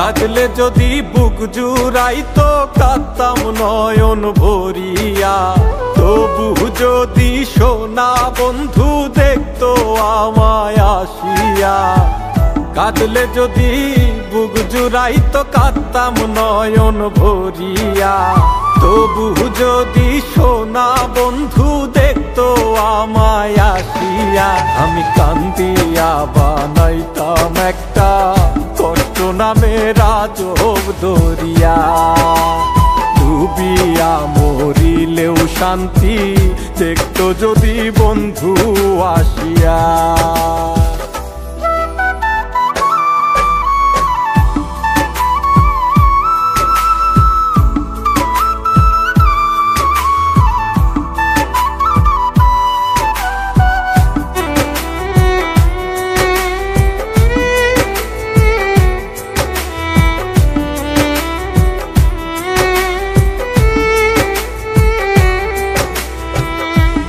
কাঁদলে যদি বুক জুড়াইতো কাঁদতাম নয়ন ভরিয়া। তবু যদি সোনা বন্ধু দেখতো আমায় আসিয়া। কাঁদলে যদি বুক জুড়াইতো কাঁদতাম নয়ন ভরিয়া। তবু যদি সোনা বন্ধু দেখতো আমায় আসিয়া। আমি কান্দিয়া বানাইতাম একটা কষ্ট নামের আজব দরিয়া। ডুবিয়া মরিলেও শান্তি দেখতো যদি বন্ধু আসিয়া।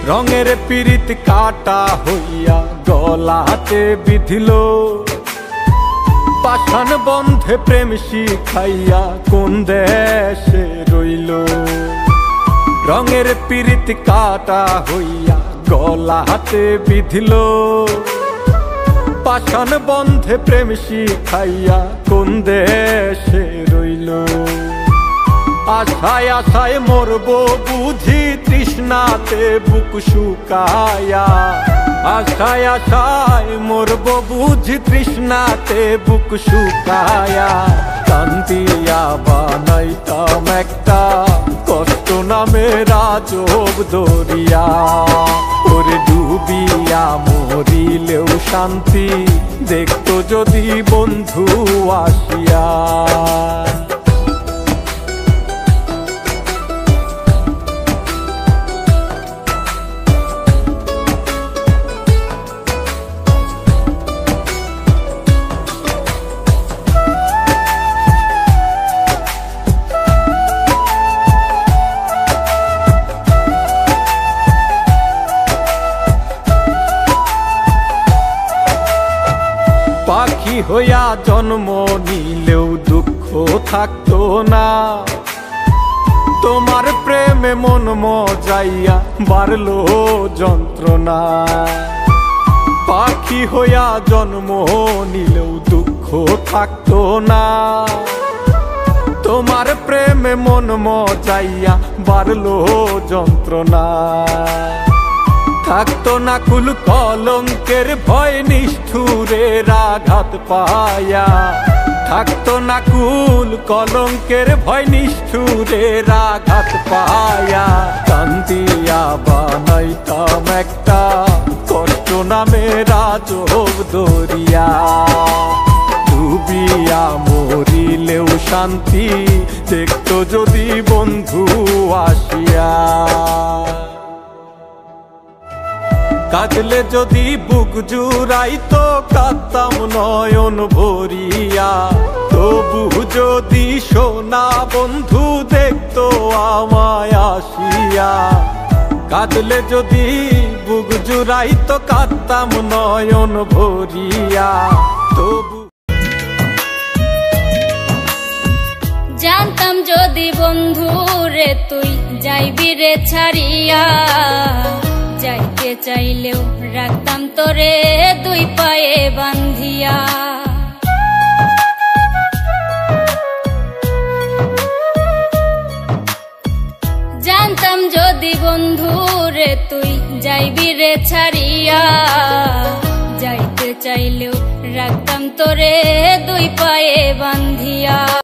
রঙের পীড়িত কাটা হইয়া গলাতে বিধিল। পাষাণ বন্ধে প্রেম শিখাইয়া কোন দেশে রইল। রঙের পীড়িত কাটা হইয়া গলাতে বিধিল। পাষাণ বন্ধে প্রেম শিখাইয়া কোন দেশে রইল। আশায় আশায় মরব বুঝি তৃষ্ণাতে বুক শুকায়া। আশায় আশায় মরব বুঝি তৃষ্ণাতে বুক শুকায়া। কান্দিয়া বানাইতাম একটা কষ্ট নামের আজব দরিয়া। ওরে ডুবিয়া মরিলেও শান্তি দেখতো যদি বন্ধু আসিয়া। পাখি হইয়া জন্ম নিলেও দুঃখ থাকতো না। তোমার প্রেমে মন মজাইয়া বাড়লো যন্ত্রণা। পাখি হইয়া জন্ম নিলেও দুঃখ থাকতো না। তোমার প্রেমে মন মজাইয়া বাড়লো যন্ত্রণা। থাকতো না কুল কলঙ্কের ভয় নিষ্ঠুরের আঘাত পায়া। থাকতো না কুল কলঙ্কের ভয় নিষ্ঠুরের আঘাত পায়া। কান্দিয়া বানাইতাম একটা কষ্ট নামের আজব দরিয়া। ডুবিয়া মরিলেও শান্তি দেখতো যদি বন্ধু আসিয়া। কাঁদলে যদি বুক জুড়াইতো কাঁদতাম নয়ন ভরিয়া। তবু যদি সোনা বন্ধু দেখতো আমায় আসিয়া। কাঁদলে যদি বুক জুড়াইতো কাঁদতাম নয়ন ভরিয়া। তবু জানতাম যদি বন্ধু রে তুই যাইবি রে ছাড়িয়া। যাইতে চাইলেও রাখতাম তোরে দুই পায়ে বান্ধিয়া। জানতাম যদি বন্ধু রে তুই যাইবি রে ছাড়িয়া। যাইতে চাইলেও রাখতাম তোরে দুই পায়ে বান্ধিয়া।